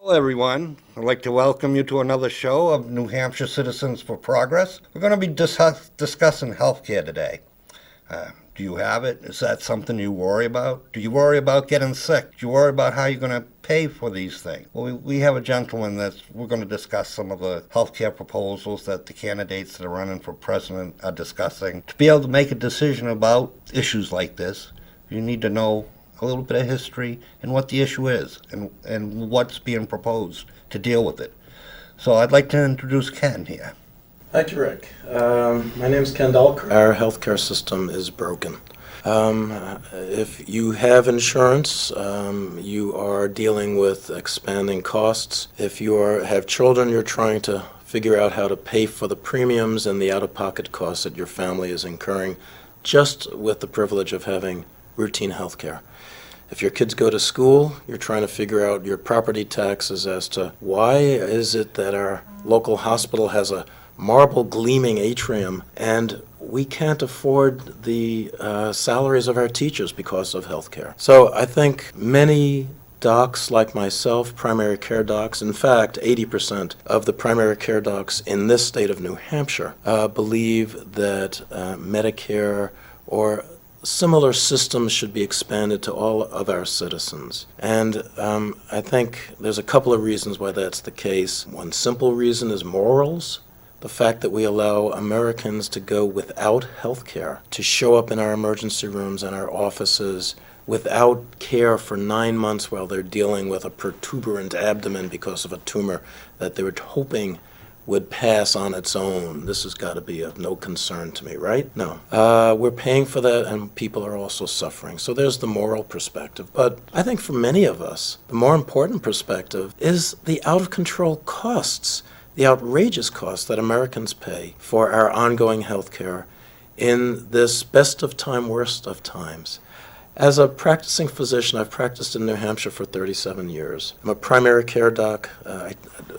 Hello, everyone. I'd like to welcome you to another show of New Hampshire Citizens for Progress. We're going to be discussing healthcare today. Do you have it? Is that something you worry about? Do you worry about getting sick? Do you worry about how you're going to pay for these things? Well, we have a gentleman we're going to discuss some of the healthcare proposals that the candidates that are running for president are discussing. To be able to make a decision about issues like this, you need to know a little bit of history and what the issue is and what's being proposed to deal with it. So I'd like to introduce Ken here. Hi, Rick. My name is Ken Dolkert. Our healthcare system is broken. If you have insurance, you are dealing with expanding costs. If you have children, you're trying to figure out how to pay for the premiums and the out-of-pocket costs that your family is incurring just with the privilege of having routine healthcare. If your kids go to school, you're trying to figure out your property taxes as to why is it that our local hospital has a marble gleaming atrium and we can't afford the salaries of our teachers because of healthcare. So I think many docs like myself, primary care docs, in fact 80% of the primary care docs in this state of New Hampshire believe that Medicare or similar systems should be expanded to all of our citizens. And I think there's a couple of reasons why that's the case. One simple reason is morals. The fact that we allow Americans to go without health care, to show up in our emergency rooms and our offices without care for 9 months while they're dealing with a protuberant abdomen because of a tumor that they were hoping would pass on its own. This has got to be of no concern to me, right? No. We're paying for that, and people are also suffering. So there's the moral perspective. But I think for many of us, the more important perspective is the out-of-control costs, the outrageous costs that Americans pay for our ongoing health care in this best of time, worst of times. As a practicing physician, I've practiced in New Hampshire for 37 years. I'm a primary care doc,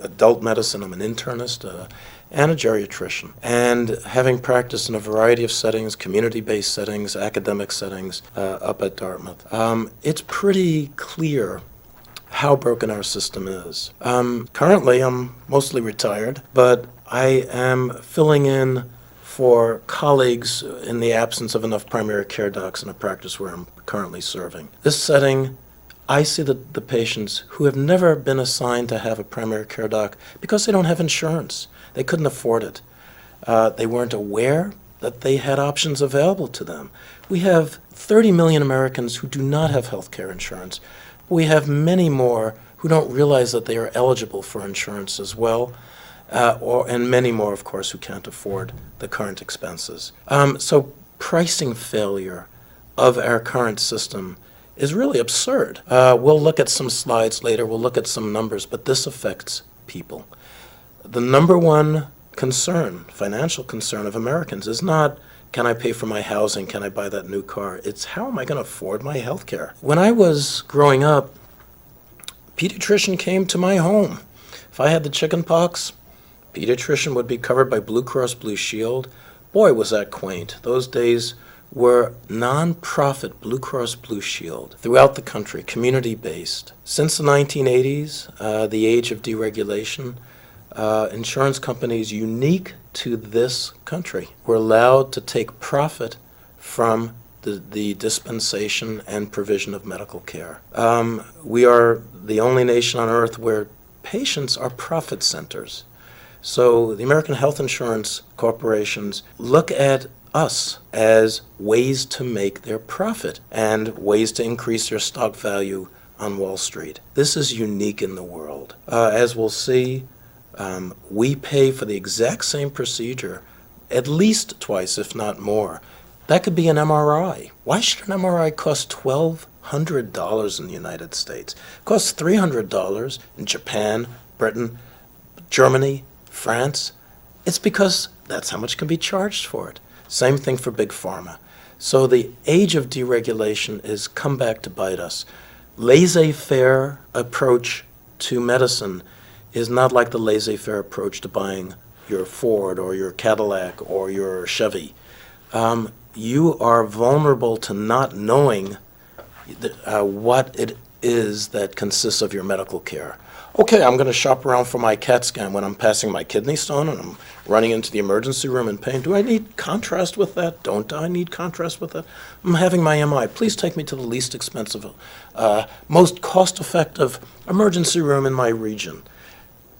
adult medicine, I'm an internist, and a geriatrician. And having practiced in a variety of settings, community-based settings, academic settings, up at Dartmouth, it's pretty clear how broken our system is. Currently, I'm mostly retired, but I am filling in for colleagues in the absence of enough primary care docs in a practice where I'm currently serving. This setting, I see the patients who have never been assigned to have a primary care doc because they don't have insurance. They couldn't afford it. They weren't aware that they had options available to them. We have 30 million Americans who do not have health care insurance. We have many more who don't realize that they are eligible for insurance as well. And many more, of course, who can't afford the current expenses. So pricing failure of our current system is really absurd. We'll look at some slides later, we'll look at some numbers, but this affects people. The number one concern, financial concern of Americans is not, can I pay for my housing, can I buy that new car? It's how am I going to afford my health care? When I was growing up, a pediatrician came to my home. If I had the chicken pox, pediatrician would be covered by Blue Cross Blue Shield. Boy, was that quaint. Those days were non-profit Blue Cross Blue Shield throughout the country, community-based. Since the 1980s, the age of deregulation, insurance companies unique to this country were allowed to take profit from the dispensation and provision of medical care. We are the only nation on earth where patients are profit centers. So the American health insurance corporations look at us as ways to make their profit and ways to increase their stock value on Wall Street. This is unique in the world. As we'll see, we pay for the exact same procedure at least twice, if not more. That could be an MRI. Why should an MRI cost $1,200 in the United States? It costs $300 in Japan, Britain, Germany, France. It's because that's how much can be charged for it. Same thing for big pharma. So the age of deregulation is come back to bite us. Laissez-faire approach to medicine is not like the laissez-faire approach to buying your Ford or your Cadillac or your Chevy. You are vulnerable to not knowing what it is that consists of your medical care. Okay, I'm going to shop around for my CAT scan when I'm passing my kidney stone and I'm running into the emergency room in pain. Do I need contrast with that? Don't I need contrast with that? I'm having my MI. Please take me to the least expensive, most cost-effective emergency room in my region.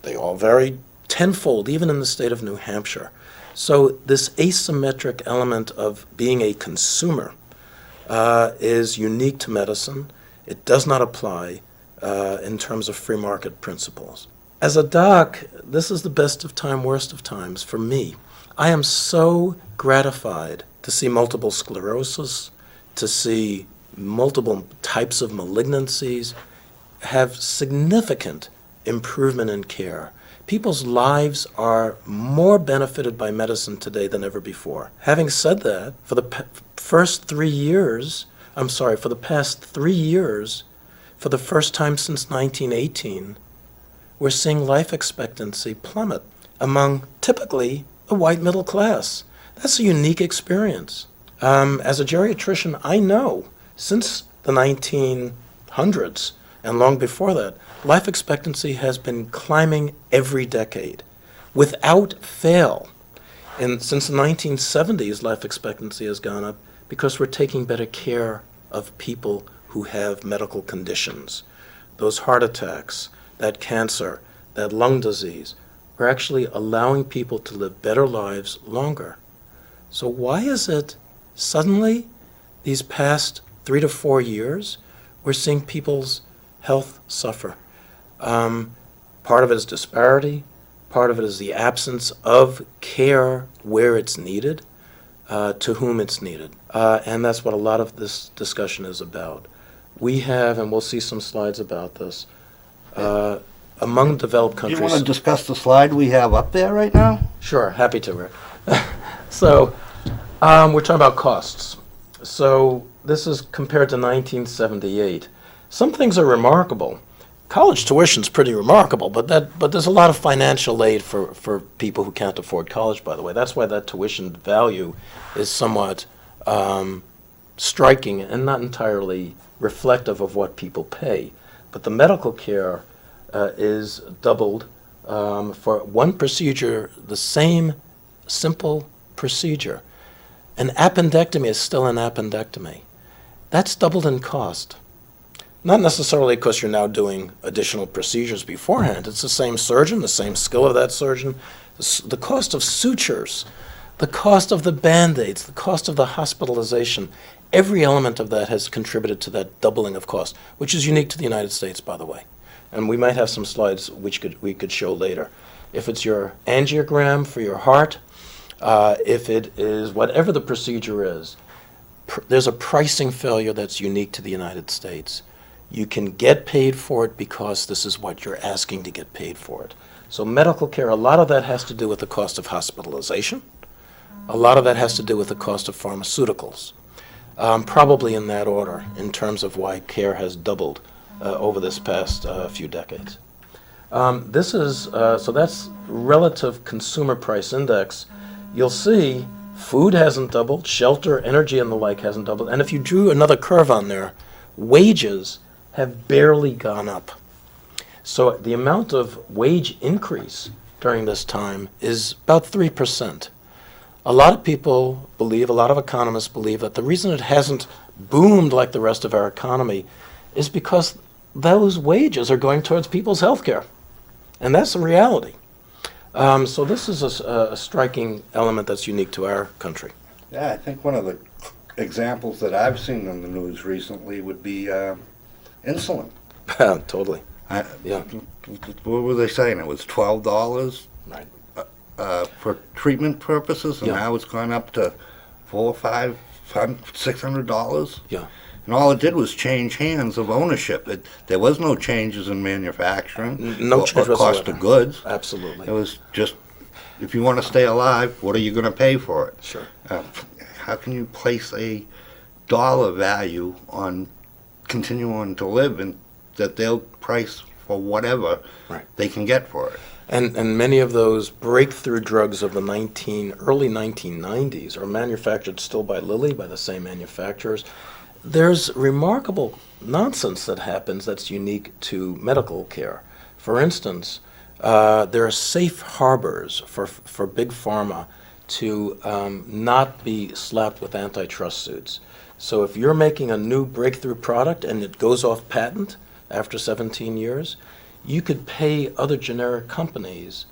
They all vary tenfold, even in the state of New Hampshire. So this asymmetric element of being a consumer is unique to medicine. It does not apply in terms of free market principles. As a doc, this is the best of time, worst of times for me. I am so gratified to see multiple sclerosis, to see multiple types of malignancies have significant improvement in care. People's lives are more benefited by medicine today than ever before. Having said that, for the past 3 years, for the first time since 1918, we're seeing life expectancy plummet among typically the white middle class. That's a unique experience. As a geriatrician, I know since the 1900s and long before that, life expectancy has been climbing every decade without fail. And since the 1970s, life expectancy has gone up because we're taking better care of people who have medical conditions. Those heart attacks, that cancer, that lung disease, we're actually allowing people to live better lives longer. So why is it suddenly, these past 3 to 4 years, we're seeing people's health suffer? Part of it is disparity. Part of it is the absence of care where it's needed, to whom it's needed. And that's what a lot of this discussion is about. We have, and we'll see some slides about this, among developed Do you countries. want to discuss the slide we have up there right now? Sure, happy to, Rick. So, we're talking about costs. So, this is compared to 1978. Some things are remarkable. College tuition's pretty remarkable, but there's a lot of financial aid for people who can't afford college, by the way. That's why that tuition value is somewhat striking and not entirely reflective of what people pay. But the medical care is doubled for one procedure, the same simple procedure. An appendectomy is still an appendectomy. That's doubled in cost. Not necessarily because you're now doing additional procedures beforehand. It's the same surgeon, the same skill of that surgeon. The cost of sutures, the cost of the Band-Aids, the cost of the hospitalization, every element of that has contributed to that doubling of cost, which is unique to the United States, by the way. And we might have some slides which we could show later. If it's your angiogram for your heart, if it is whatever the procedure is, there's a pricing failure that's unique to the United States. You can get paid for it because this is what you're asking to get paid for it. So medical care, a lot of that has to do with the cost of hospitalization. A lot of that has to do with the cost of pharmaceuticals. Probably in that order, in terms of why care has doubled over this past few decades. This is, so that's relative consumer price index. You'll see food hasn't doubled, shelter, energy, and the like hasn't doubled. And if you drew another curve on there, wages have barely gone up. So the amount of wage increase during this time is about 3%. A lot of people believe, a lot of economists believe that the reason it hasn't boomed like the rest of our economy is because those wages are going towards people's health care. And that's the reality. So this is a striking element that's unique to our country. Yeah, I think one of the examples that I've seen in the news recently would be insulin. Totally. Yeah. What were they saying? It was $12 Right. For treatment purposes, and Yeah. now it's gone up to $400, $500, $600. Yeah. And all it did was change hands of ownership. There was no changes in manufacturing, No change or cost whatsoever. of goods. Absolutely. It was just, if you want to stay alive, what are you going to pay for it? Sure. How can you place a dollar value on continuing to live and that they'll price for whatever Right. they can get for it? And many of those breakthrough drugs of the early 1990s are manufactured still by Lilly, by the same manufacturers. there's remarkable nonsense that happens that's unique to medical care. For instance, there are safe harbors for big pharma to not be slapped with antitrust suits. So if you're making a new breakthrough product and it goes off patent after 17 years, you could pay other generic companies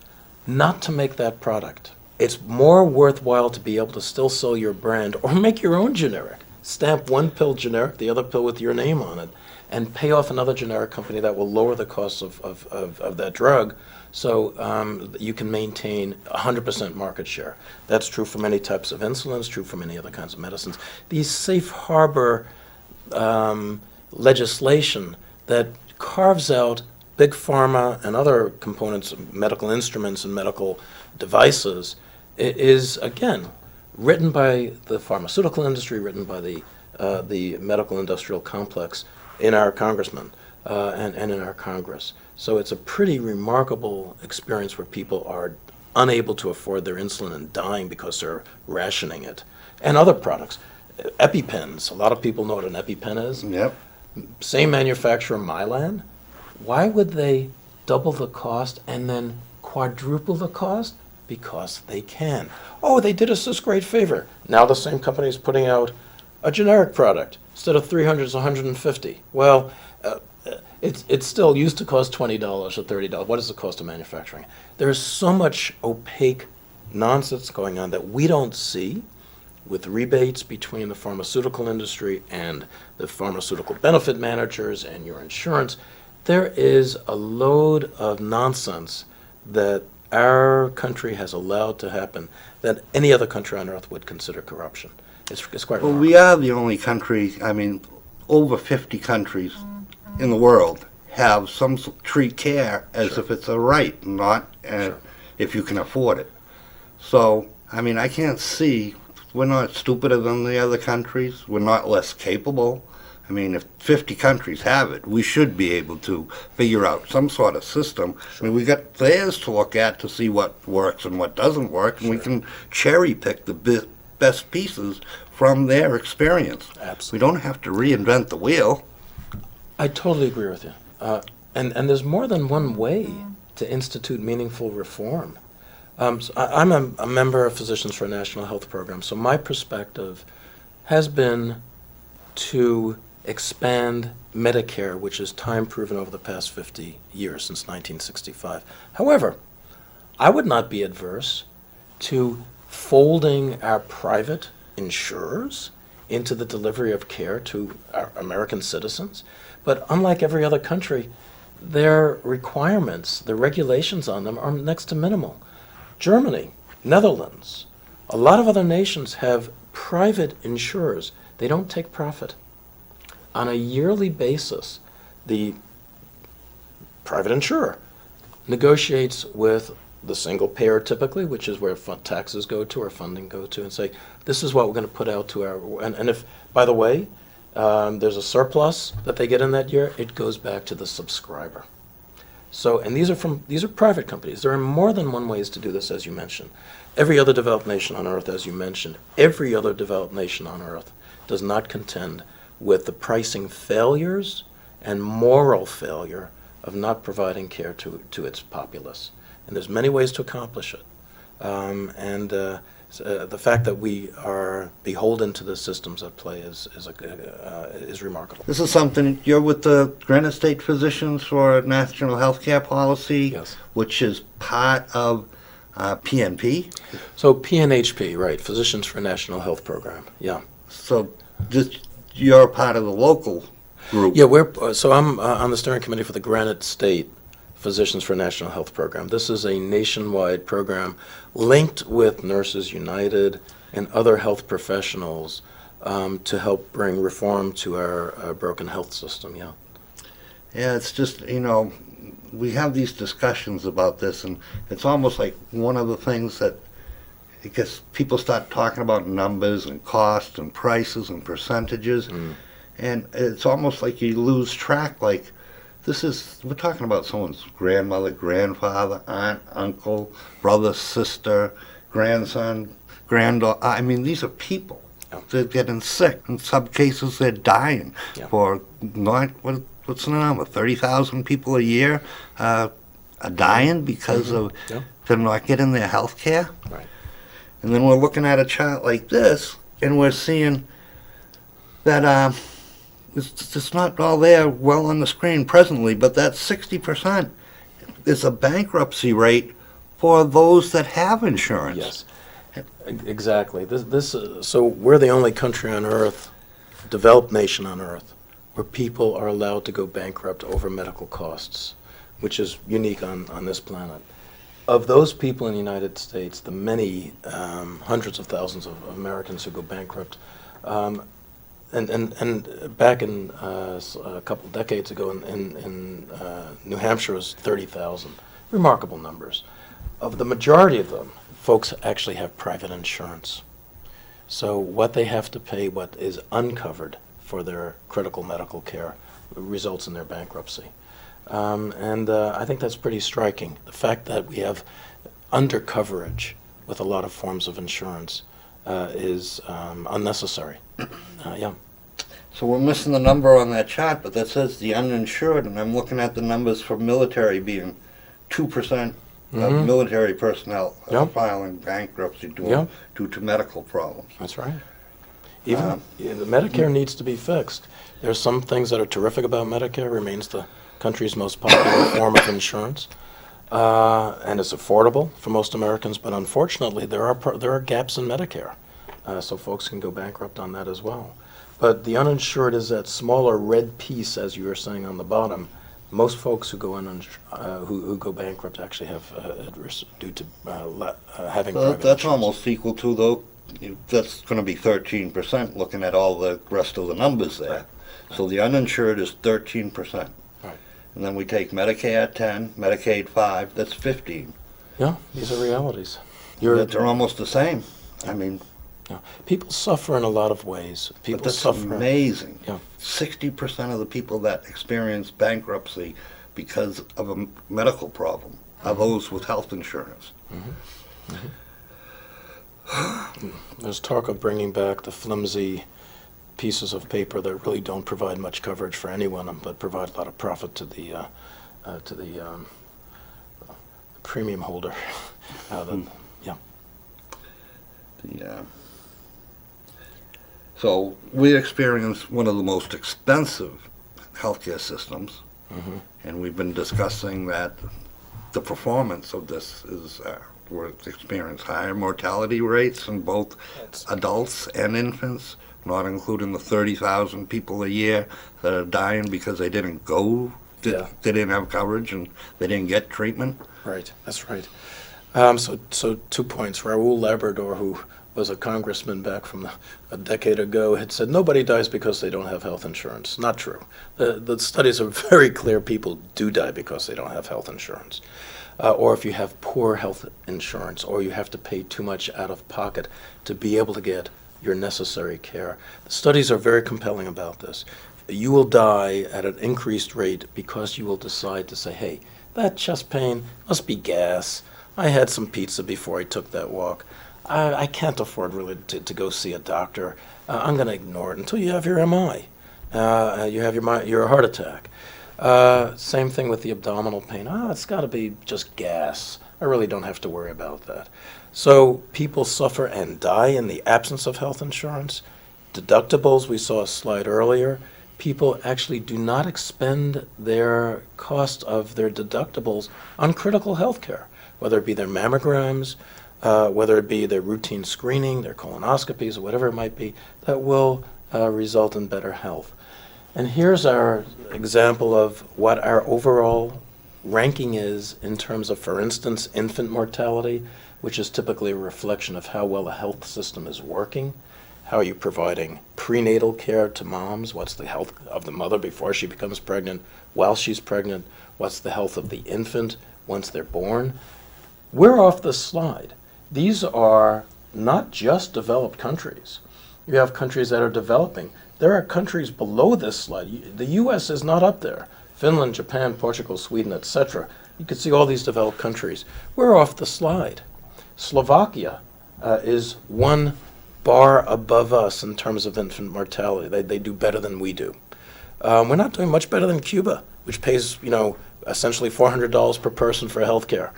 not to make that product. It's more worthwhile to be able to still sell your brand or make your own generic. Stamp one pill generic, the other pill with your name on it, and pay off another generic company that will lower the cost of that drug, so you can maintain 100% market share. That's true for many types of insulins, true for many other kinds of medicines. These safe harbor legislation that carves out big pharma and other components of medical instruments and medical devices is, again, written by the pharmaceutical industry, written by the medical industrial complex in our congressmen and in our Congress. So it's a pretty remarkable experience where people are unable to afford their insulin and dying because they're rationing it. And other products. EpiPens. A lot of people know what an EpiPen is. Yep. Same manufacturer, Mylan. Why would they double the cost and then quadruple the cost? Because they can. Oh, they did us this great favor. Now the same company is putting out a generic product. Instead of $300, it's $150. Well, it's still used to cost $20 or $30. What is the cost of manufacturing? There's so much opaque nonsense going on that we don't see with rebates between the pharmaceutical industry and the pharmaceutical benefit managers and your insurance. There is a load of nonsense that our country has allowed to happen that any other country on earth would consider corruption. It's quite Well, remarkable. we are the only country, I mean, over 50 countries in the world have treat care as if it's a right, not if you can afford it. So, I mean, I can't see, we're not stupider than the other countries. We're not less capable. I mean, if 50 countries have it, we should be able to figure out some sort of system. I mean, we got theirs to look at to see what works and what doesn't work, and we can cherry pick the best pieces from their experience. Absolutely. We don't have to reinvent the wheel. I totally agree with you. And there's more than one way to institute meaningful reform. So I'm a member of Physicians for a National Health Program, so my perspective has been to expand Medicare, which is time proven over the past 50 years, since 1965. However, I would not be adverse to folding our private insurers into the delivery of care to our American citizens. But unlike every other country, their requirements, the regulations on them are next to minimal. Germany, Netherlands, a lot of other nations have private insurers. They don't take profit. On a yearly basis, the private insurer negotiates with the single payer typically, which is where taxes go to or funding go to, and say, this is what we're going to put out to our, and if, by the way, there's a surplus that they get in that year, it goes back to the subscriber. So, and these are private companies. There are more than one ways to do this, as you mentioned. Every other developed nation on earth, as you mentioned, every other developed nation on earth does not contend with the pricing failures and moral failure of not providing care to its populace. And there's many ways to accomplish it. The fact that we are beholden to the systems at play is remarkable. This is something, you're with the Granite State Physicians for National Healthcare Policy, Yes. which is part of PNP. So PNHP, right, Physicians for National Health Program, yeah. So you're part of the local group. Yeah, so I'm on the steering committee for the Granite State Physicians for National Health Program. This is a nationwide program linked with Nurses United and other health professionals to help bring reform to our broken health system, yeah. Yeah, it's just, we have these discussions about this, and it's almost like one of the things that, because people start talking about numbers and costs and prices and percentages, and it's almost like you lose track, like, we're talking about someone's grandmother, grandfather, aunt, uncle, brother, sister, grandson, granddaughter. I mean, these are people. Yeah. They're getting sick. In some cases, they're dying. Yeah. For not what's the number? 30,000 people a year are dying because of Yeah. they're not getting their health care. Right. And then we're looking at a chart like this, and we're seeing that it's not all there well on the screen presently, but that 60% is a bankruptcy rate for those that have insurance. Yes. Exactly. So we're the only country on earth, developed nation on earth, where people are allowed to go bankrupt over medical costs, which is unique on this planet. Of those people in the United States, the many hundreds of thousands of Americans who go bankrupt, and back in a couple of decades ago in New Hampshire was 30,000. Remarkable numbers. Of the majority of them, folks actually have private insurance. So what they have to pay, what is uncovered for their critical medical care, results in their bankruptcy. I think that's pretty striking. The fact that we have undercoverage with a lot of forms of insurance is unnecessary. Yeah. So we're missing the number on that chart, but that says the uninsured, and I'm looking at the numbers for military being 2% of military personnel filing bankruptcy due to medical problems. That's right. Even the Medicare needs to be fixed. There's some things that are terrific about Medicare. Remains the country's most popular form of insurance, and it's affordable for most Americans. But unfortunately, there are gaps in Medicare, so folks can go bankrupt on that as well. But the uninsured is that smaller red piece, as you were saying on the bottom. Most folks who go who go bankrupt actually have at risk due to having private That's insurance. almost equal to, though, that's going to be 13% looking at all the rest of the numbers there. Right. So the uninsured is 13%. Right. And then we take Medicare at 10, Medicaid 5, that's 15. Yeah, these are realities. They're almost the same. I mean, Yeah. People suffer in a lot of ways. People but that's suffer. amazing. Yeah. 60% of the people that experience bankruptcy because of a medical problem are those with health insurance. There's talk of bringing back the flimsy pieces of paper that really don't provide much coverage for anyone, but provide a lot of profit to the premium holder. Yeah. So we experience one of the most expensive healthcare systems, and we've been discussing that the performance of this is we're experiencing higher mortality rates in both adults and infants, not including the 30,000 people a year that are dying because they didn't go, they didn't have coverage and they didn't get treatment. Right, that's right. So 2 points. Raul Labrador, who was a congressman back from a decade ago, had said nobody dies because they don't have health insurance. Not true. The studies are very clear. People do die because they don't have health insurance. Or if you have poor health insurance, or you have to pay too much out of pocket to be able to get your necessary care. The studies are very compelling about this. You will die at an increased rate because you will decide to say, hey, that chest pain must be gas. I had some pizza before I took that walk. I can't afford really to go see a doctor. I'm going to ignore it until you have your MI. You have your heart attack. Same thing with the abdominal pain. It's got to be just gas. I really don't have to worry about that. So people suffer and die in the absence of health insurance. Deductibles, we saw a slide earlier. People actually do not expend their cost of their deductibles on critical health care, whether it be their mammograms, whether it be their routine screening, their colonoscopies, or whatever it might be, that will result in better health. And here's our example of what our overall ranking is in terms of, for instance, infant mortality, which is typically a reflection of how well a health system is working. How are you providing prenatal care to moms? What's the health of the mother before she becomes pregnant, while she's pregnant? What's the health of the infant once they're born? We're off the slide. These are not just developed countries. You have countries that are developing. There are countries below this slide. The U.S. is not up there. Finland, Japan, Portugal, Sweden, etc. You can see all these developed countries. We're off the slide. Slovakia is one bar above us in terms of infant mortality. They do better than we do. We're not doing much better than Cuba, which pays, essentially $400 per person for health care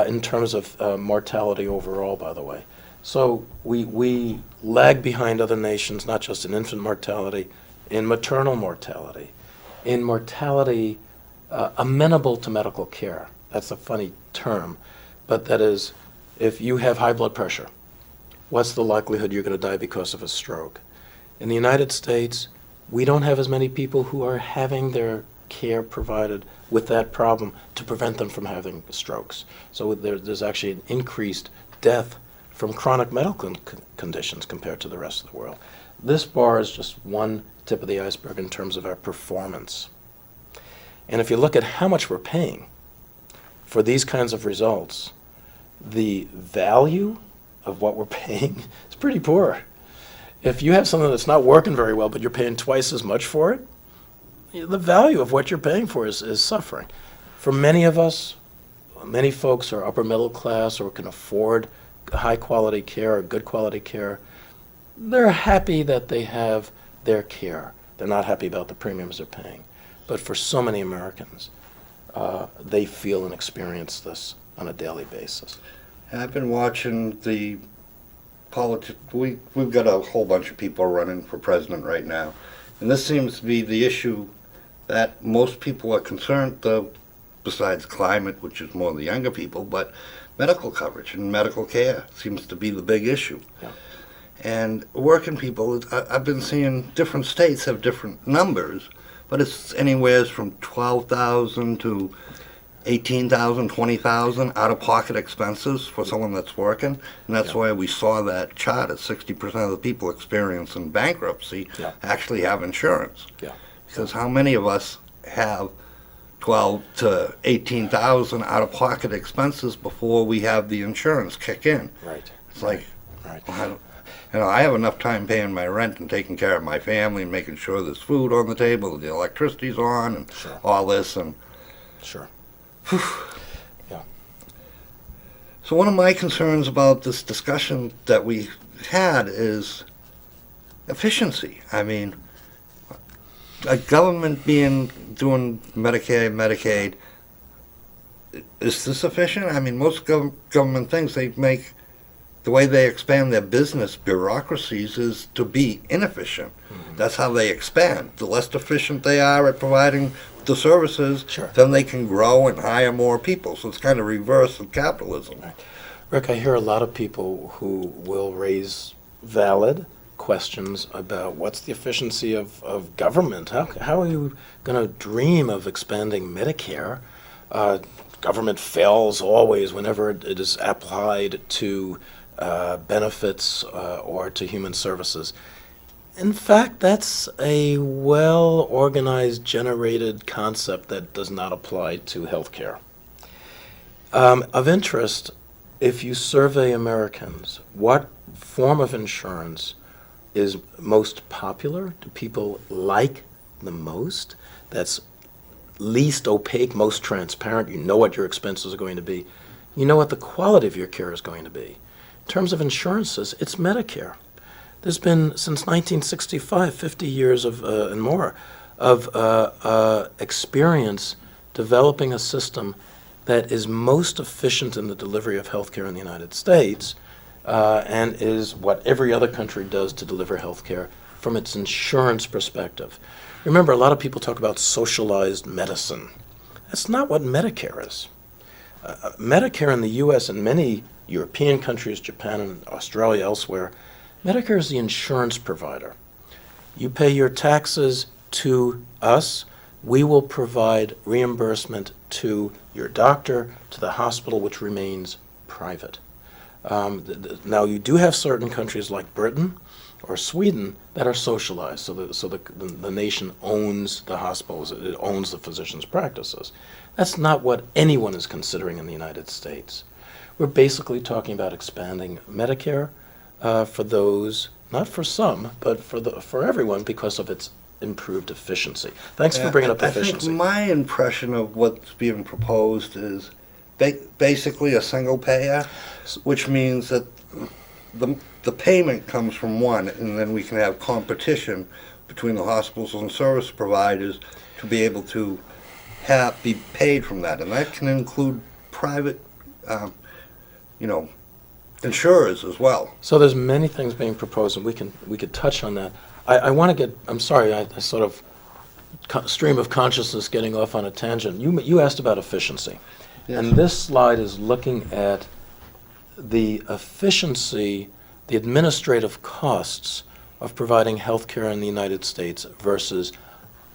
in terms of mortality overall, by the way. So we lag behind other nations, not just in infant mortality, in maternal mortality, in mortality amenable to medical care. That's a funny term, but that is, if you have high blood pressure, what's the likelihood you're going to die because of a stroke? In the United States, we don't have as many people who are having their care provided with that problem to prevent them from having strokes. So there's actually an increased death from chronic medical conditions compared to the rest of the world. This bar is just one tip of the iceberg in terms of our performance. And if you look at how much we're paying for these kinds of results, the value of what we're paying is pretty poor. If you have something that's not working very well, but you're paying twice as much for it, the value of what you're paying for is suffering. For many of us, many folks are upper middle class or can afford high quality care or good quality care. They're happy that they have their care. They're not happy about the premiums they're paying. But for so many Americans, they feel and experience this on a daily basis. I've been watching the politics. We've got a whole bunch of people running for president right now. And this seems to be the issue that most people are concerned, besides climate, which is more the younger people, but medical coverage and medical care seems to be the big issue. Yeah. And working people, I've been seeing different states have different numbers, but it's anywhere from 12,000 to 18,000, 20,000 out-of-pocket expenses for someone that's working. And that's why we saw that chart at 60% of the people experiencing bankruptcy actually have insurance. Yeah. Because how many of us have 12 to 18,000 out-of-pocket expenses before we have the insurance kick in? Right. It's like, Right. I have enough time paying my rent and taking care of my family and making sure there's food on the table, the electricity's on, and all this. And Sure. Yeah. so one of my concerns about this discussion that we had is efficiency. I mean, a government doing Medicare, Medicaid, is this efficient? I mean, most government things the way they expand their business bureaucracies is to be inefficient. Mm-hmm. That's how they expand. The less efficient they are at providing the services, then they can grow and hire more people. So it's kind of reverse of capitalism. Right. Rick, I hear a lot of people who will raise valid questions about what's the efficiency of government. How are you going to dream of expanding Medicare? Government fails always whenever it is applied to benefits or to human services. In fact, that's a well-organized, generated concept that does not apply to healthcare. Of interest, if you survey Americans, what form of insurance is most popular? Do people like the most? That's least opaque, most transparent. You know what your expenses are going to be. You know what the quality of your care is going to be. In terms of insurances, it's Medicare. There's been, since 1965, 50 years of and more of experience developing a system that is most efficient in the delivery of healthcare in the United States and is what every other country does to deliver healthcare from its insurance perspective. Remember, a lot of people talk about socialized medicine. That's not what Medicare is. Medicare in the U.S. and many European countries, Japan and Australia, elsewhere, Medicare is the insurance provider. You pay your taxes to us. We will provide reimbursement to your doctor, to the hospital, which remains private. Now, you do have certain countries like Britain or Sweden that are socialized, so the nation owns the hospitals, it owns the physicians' practices. That's not what anyone is considering in the United States. We're basically talking about expanding Medicare for those, not for some, but for everyone because of its improved efficiency. Thanks for bringing up efficiency. I think my impression of what's being proposed is basically a single payer, which means that the the payment comes from one, and then we can have competition between the hospitals and service providers to be able to be paid from that. And that can include private, you know, insurers as well. So there's many things being proposed, and we could touch on that. I want to get. I'm sorry, I sort of stream of consciousness getting off on a tangent. You asked about efficiency, Yes. and this slide is looking at the efficiency, the administrative costs of providing health care in the United States versus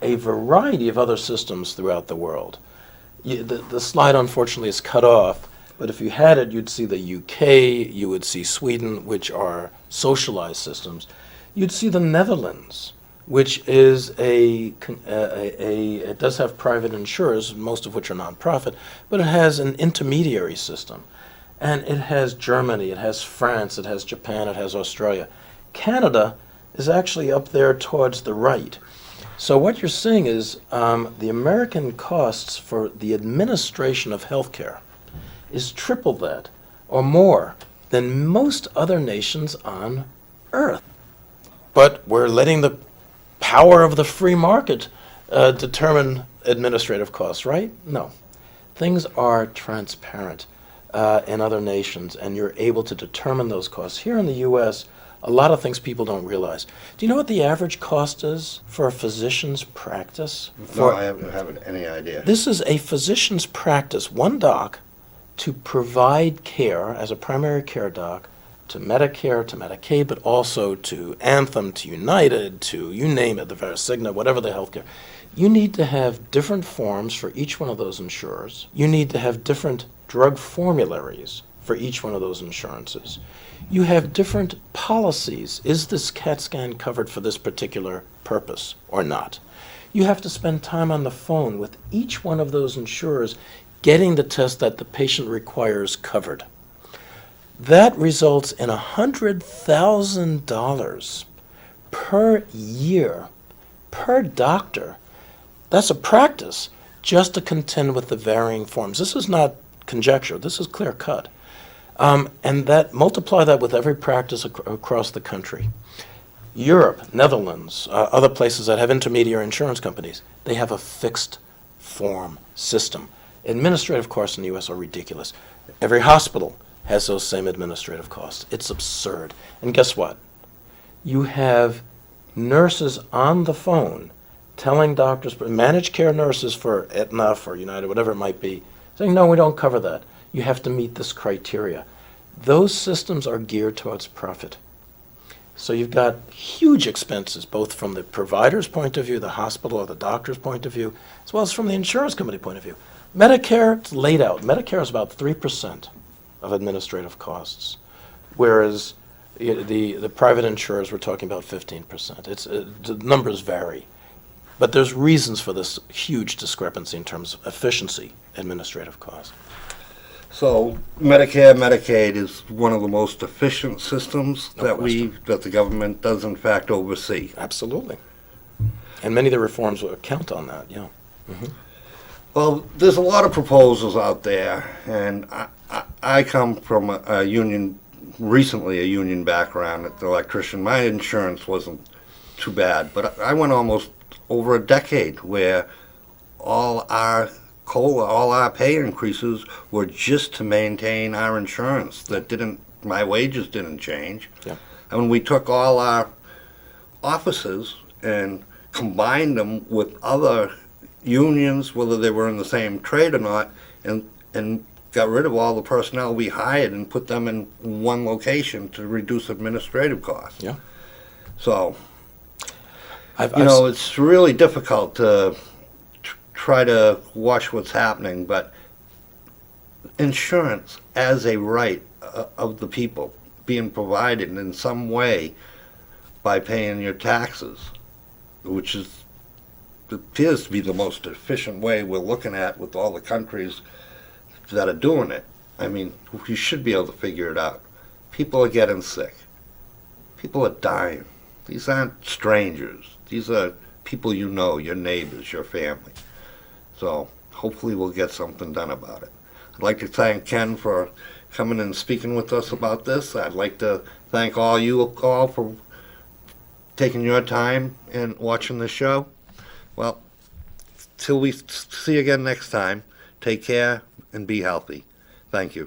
a variety of other systems throughout the world. The slide, unfortunately, is cut off, but if you had it, you'd see the UK, you would see Sweden, which are socialized systems. You'd see the Netherlands, which is it does have private insurers, most of which are nonprofit, but it has an intermediary system. And it has Germany, it has France, it has Japan, it has Australia. Canada is actually up there towards the right. So what you're seeing is the American costs for the administration of healthcare is triple that or more than most other nations on Earth. But we're letting the power of the free market determine administrative costs, right? No. Things are transparent in other nations, and you're able to determine those costs. Here in the U.S., a lot of things people don't realize. Do you know what the average cost is for a physician's practice? No, I haven't any idea. This is a physician's practice, one doc, to provide care as a primary care doc to Medicare, to Medicaid, but also to Anthem, to United, to you name it, the Cigna, whatever the healthcare. You need to have different forms for each one of those insurers. You need to have different drug formularies for each one of those insurances. You have different policies. Is this CAT scan covered for this particular purpose or not? You have to spend time on the phone with each one of those insurers getting the test that the patient requires covered. That results in $100,000 per year per doctor. That's a practice just to contend with the varying forms. This is not conjecture. This is clear cut. And that multiply that with every practice across the country. Europe, Netherlands, other places that have intermediary insurance companies, they have a fixed form system. Administrative costs in the U.S. are ridiculous. Every hospital has those same administrative costs. It's absurd. And guess what? You have nurses on the phone telling doctors, managed care nurses for Aetna, for United, whatever it might be, saying, no, we don't cover that. You have to meet this criteria. Those systems are geared towards profit. So you've got huge expenses, both from the provider's point of view, the hospital or the doctor's point of view, as well as from the insurance company point of view. Medicare, it's laid out. Medicare is about 3% of administrative costs, whereas the private insurers, we're talking about 15%. The numbers vary. But there's reasons for this huge discrepancy in terms of efficiency, administrative costs. So Medicare, Medicaid is one of the most efficient systems No that question. that the government does in fact oversee. Absolutely. And many of the reforms will count on that, yeah. Well, there's a lot of proposals out there, and I come from a union, recently a union background as an electrician. My insurance wasn't too bad, but I went almost over a decade where all our COLA, all our pay increases were just to maintain our insurance. My wages didn't change. Yeah. And when we took all our offices and combined them with other unions, whether they were in the same trade or not, and got rid of all the personnel we hired and put them in one location to reduce administrative costs. Yeah. So, it's really difficult to try to watch what's happening, but insurance as a right of the people being provided in some way by paying your taxes, which appears to be the most efficient way we're looking at with all the countries that are doing it. I mean, you should be able to figure it out. People are getting sick. People are dying. These aren't strangers. These are people you know, your neighbors, your family. So hopefully we'll get something done about it. I'd like to thank Ken for coming and speaking with us about this. I'd like to thank all you all for taking your time and watching the show. Well, till we see you again next time, take care and be healthy. Thank you.